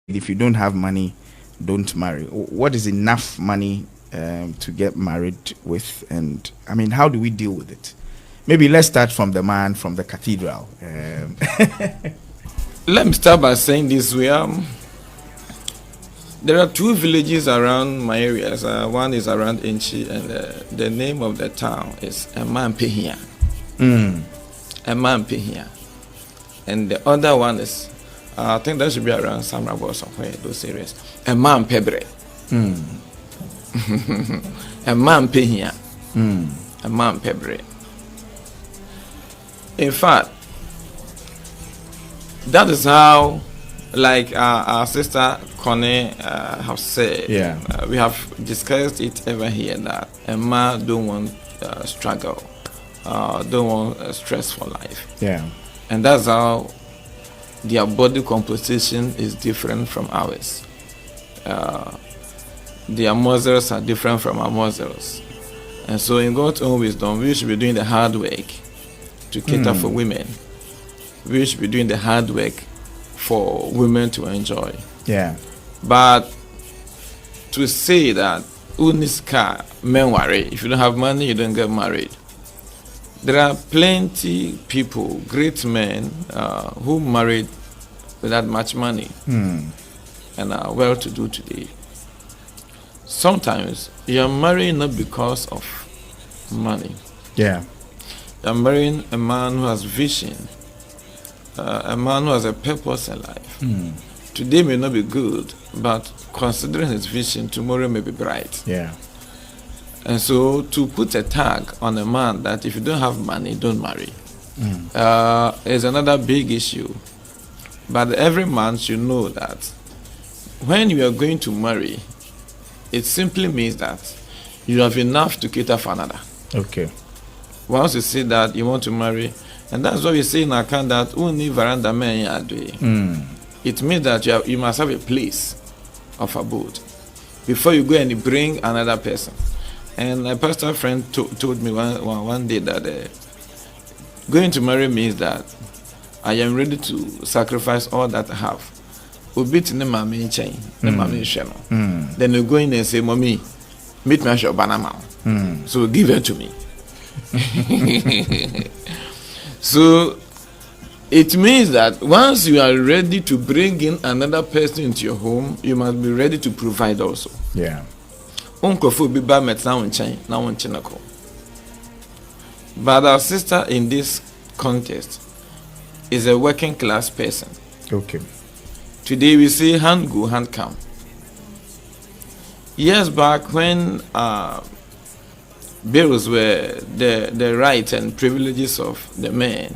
if you don't have money, don't marry. What is enough money to get married with? And I mean, how do we deal with it? Maybe let's start from the man from the cathedral. Let me start by saying this way. There are two villages around my areas. One is around Inchi, and the name of the town is Emampehia. Emampehia. And the other one is, I think that should be around Samrabo or somewhere, those areas. Emampebre. Emampehia. Emampebre. In fact, that is how, like our sister Connie have said, we have discussed it ever here that a man don't want struggle, don't want stress for life. Yeah. And that's how their body composition is different from ours. Their muscles are different from our muscles. And so in God's own wisdom, we should be doing the hard work to cater for women. We should be doing the hard work for women to enjoy. Yeah. But to say that uniska men worry, if you don't have money, you don't get married. There are plenty people, great men, who married without much money and are well-to-do today. Sometimes you are marrying not because of money. Yeah. You are marrying a man who has vision, a man who has a purpose in life. Today may not be good, but considering his vision, tomorrow may be bright. Yeah. And so to put a tag on a man that if you don't have money, don't marry, is another big issue. But every man should know that when you are going to marry, it simply means that you have enough to cater for another. Okay. Once you say that you want to marry, and that's why we say in account that only veranda men are doing. It means that you must have a place of abode before you go and bring another person. And a pastor friend told me one day that going to marry means that I am ready to sacrifice all that I have. Then you go in and say, Mommy, meet me at your banana. So give it to me. So it means that once you are ready to bring in another person into your home, you must be ready to provide also. Yeah. But our sister in this context is a working class person. Okay. Today we say hand go, hand come. Years back when bills were the rights and privileges of the men,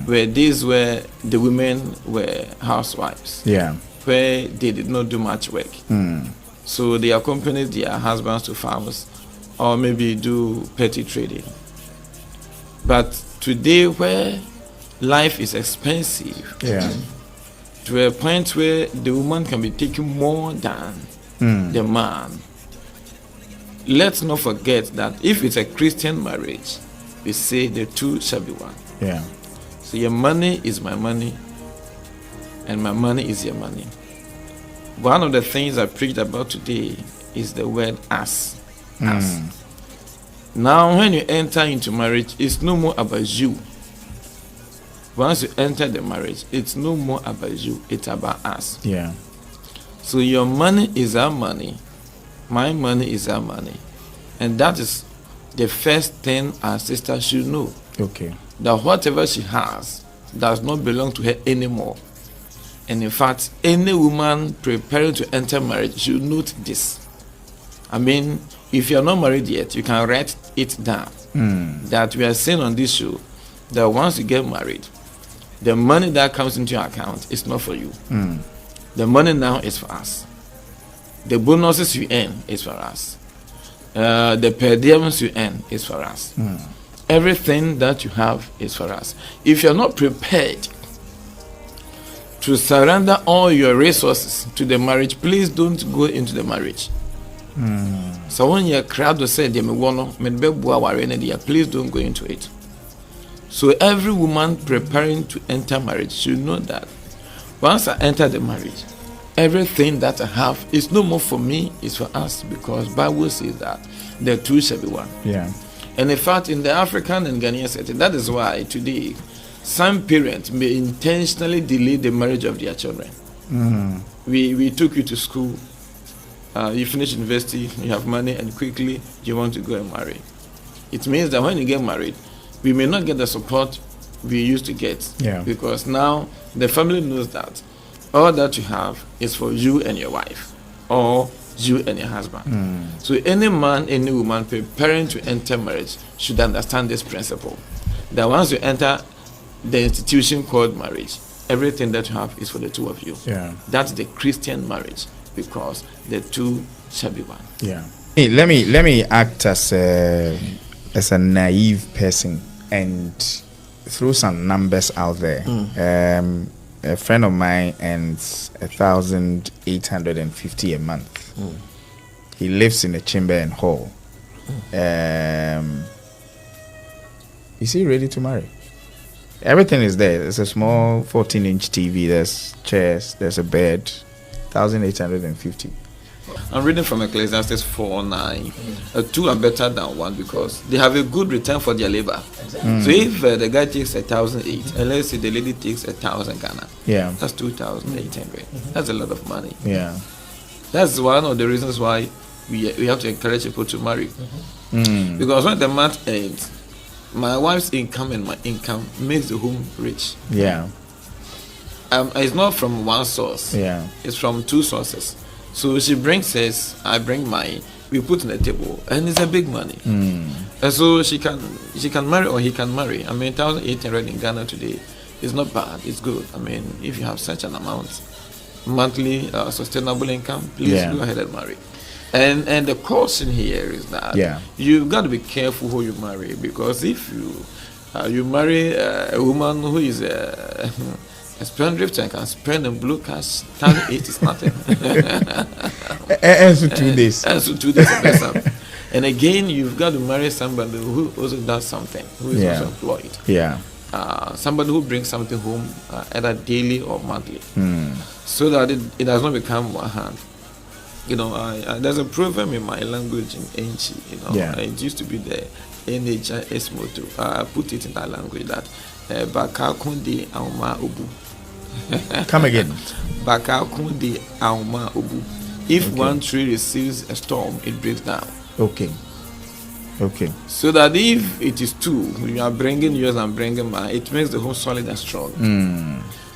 where these were the women were housewives. Yeah. Where they did not do much work. So they accompanied their husbands to farms or maybe do petty trading. But today where life is expensive, to a point where the woman can be taken more than the man, let's not forget that if it's a Christian marriage, we say the two shall be one. Yeah. So your money is my money and my money is your money. One of the things I preached about today is the word as. As. Now, when you enter into marriage, it's no more about you. Once you enter the marriage, it's no more about you. It's about us. Yeah. So your money is our money. My money is our money. And that is the first thing our sister should know. Okay. That whatever she has does not belong to her anymore. And in fact, any woman preparing to enter marriage should note this. I mean, if you are not married yet, you can write it down. That we are saying on this show that once you get married, the money that comes into your account is not for you. The money now is for us. The bonuses you earn is for us. The per diems you earn is for us. Everything that you have is for us. If you are not prepared to surrender all your resources to the marriage, please don't go into the marriage. So when your crowd will say, please don't go into it. So every woman preparing to enter marriage should know that once I enter the marriage, everything that I have is no more for me, it's for us, because Bible says that the two shall be one. Yeah. And in fact, in the African and Ghanaian setting, that is why today some parents may intentionally delay the marriage of their children. We took you to school, you finish university, you have money, and quickly you want to go and marry. It means that when you get married, we may not get the support we used to get, because now the family knows that all that you have is for you and your wife, or you and your husband. So any man, any woman preparing to enter marriage should understand this principle, that once you enter the institution called marriage, everything that you have is for the two of you. That's the Christian marriage, because the two shall be one. Hey, let me act as a naive person and throw some numbers out there. A friend of mine earns 1,850 a month. He lives in a chamber and hall. Is he ready to marry? Everything is there. There's a small 14-inch TV. There's chairs. There's a bed. 1,850. I'm reading from Ecclesiastes 4:9. Two are better than one because they have a good return for their labor. So if the guy takes 1,008, and let's say the lady takes 1,000 Ghana, that's 2,800. That's a lot of money. That's one of the reasons why we have to encourage people to marry. Because when the man ends, my wife's income and my income makes the home rich. It's not from one source. It's from two sources. So she brings hers, I bring mine. We put on the table, and it's a big money. And so she can marry or he can marry. I mean, 1,800 in Ghana today is not bad. It's good. I mean, if you have such an amount, monthly sustainable income, please go ahead and marry. And the caution here is that you've got to be careful who you marry, because if you marry a woman who is a spendthrift and can spend in blue cash, 1,008 is nothing. And so 2 days. And so 2 days mess up. And again, you've got to marry somebody who also does something, who is also employed. Somebody who brings something home either daily or monthly, so that it does not become one hand. You know, there's a proverb in my language in Enchi, you know, it used to be the NHS motto. I put it in that language that Baka Kundi Auma Ubu. Come again. Baka Kundi Auma Ubu. If one tree receives a storm, it breaks down. Okay. So that if it is two, you are bringing yours and bringing mine, it makes the home solid and strong.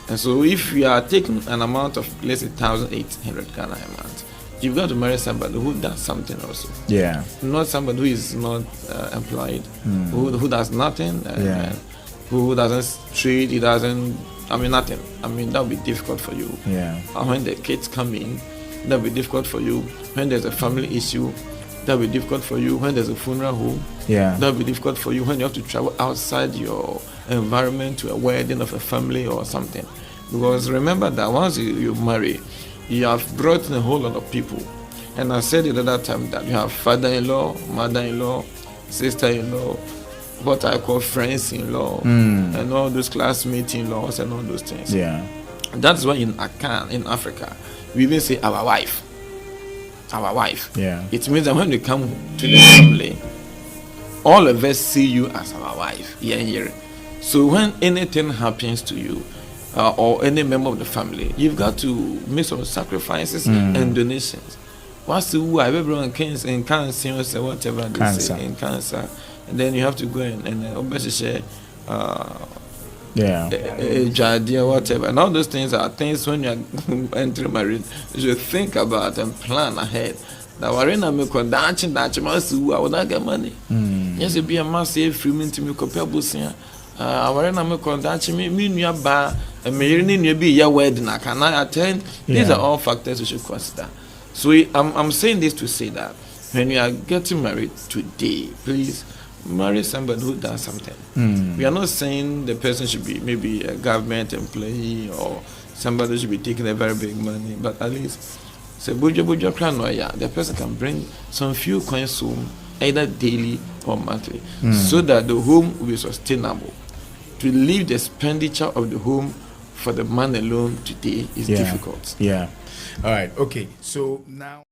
And so if you are taking an amount of, let's say, 1,800 Ghana a month, you've got to marry somebody who does something also. Not somebody who is not employed, who does nothing, who doesn't trade, he doesn't, nothing. That would be difficult for you. And when the kids come in, that will be difficult for you. When there's a family issue, that will be difficult for you. When there's a funeral home, that will be difficult for you. When you have to travel outside your environment to a wedding of a family or something. Because remember that once you marry, you have brought in a whole lot of people. And I said the other time that you have father-in-law, mother-in-law, sister-in-law, what I call friends-in-law, and all those classmates-in-laws and all those things. That's why in Akan, in Africa, we even say our wife. It means that when we come to the family, all of us see you as our wife. So when anything happens to you, or any member of the family, you've got to make some sacrifices and donations. What's the why everyone cancer in cancer or whatever they say in cancer, and then you have to go and obviously whatever, and all those things are things when you are entering marriage you should think about and plan ahead. That warena me ko dancing must who I would not get money. Yes, it be a massive free me to me comparable. Warena me ko dancing me near bar and me near be your wedding. I can attend. These are all factors you should consider. So I'm saying this to say that when you are getting married today, please marry somebody who does something. We are not saying the person should be maybe a government employee or somebody who should be taking a very big money, but at least say the person can bring some few coins home either daily or monthly, so that the home will be sustainable. To leave the expenditure of the home for the man alone today is difficult. All right. Okay. So now.